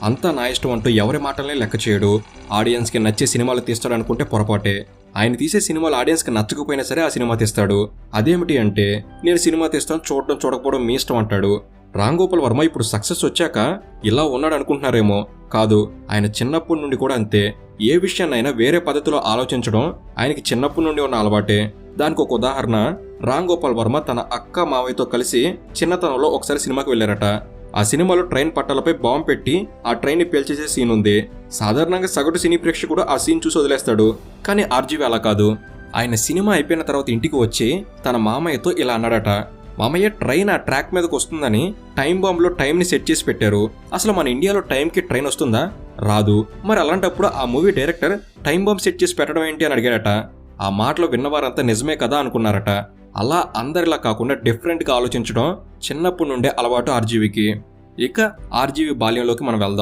అంతా నా ఇష్టం అంటూ ఎవరి మాటల్ని లెక్క చేయడు. ఆడియన్స్కి నచ్చే సినిమాలు తీస్తాడు అనుకుంటే పొరపాటే. ఆయన తీసే సినిమాలు ఆడియన్స్కి నచ్చకపోయినా సరే ఆ సినిమా తీస్తాడు. అదేమిటి అంటే, నేను సినిమా తీస్తాను, చూడడం చూడకపోవడం మీ ఇష్టం అంటాడు. రామ్ గోపాల్ వర్మ ఇప్పుడు సక్సెస్ వచ్చాక ఇలా ఉన్నాడు అనుకుంటున్నారేమో. కాదు, ఆయన చిన్నప్పటి నుండి కూడా అంతే. ఏ విషయాన్నైనా వేరే పద్ధతిలో ఆలోచించడం ఆయనకి చిన్నప్పటి నుండి ఉన్న అలవాటే. దానికి ఒక ఉదాహరణ, రామ్ గోపాల్ వర్మ తన అక్క మావయ్యతో కలిసి చిన్నతనంలో ఒకసారి సినిమాకి వెళ్లారట. ఆ సినిమాలో ట్రైన్ పట్టాలపై బాంబు పెట్టి ఆ ట్రైన్ ని పేల్చేసే సీన్ ఉంది. సాధారణంగా సగటు సినీ ప్రేక్షకుడు ఆ సీన్ చూసి వదిలేస్తాడు. కానీ ఆర్జీవి అలా కాదు. ఆయన సినిమా అయిపోయిన తర్వాత ఇంటికి వచ్చి తన మామయ్యతో ఇలా అన్నాడట, మామయ్య, ట్రైన్ ఆ ట్రాక్ మీదకి వస్తుందని టైం బాంబులో టైంని సెట్ చేసి పెట్టారు. అసలు మన ఇండియాలో టైంకి ట్రైన్ వస్తుందా? రాదు. మరి అలాంటప్పుడు ఆ movie director time bomb set చేసి పెట్టడం ఏంటి అని అడిగాడట. ఆ మాటలో విన్నవారంతా నిజమే కదా అనుకున్నారట. అలా అందరిలా కాకుండా డిఫరెంట్గా ఆలోచించడం చిన్నప్పటి నుండే అలవాటు ఆర్జీవికి. ఇక ఆర్జీవి బాల్యంలోకి మనం వెళ్దాం.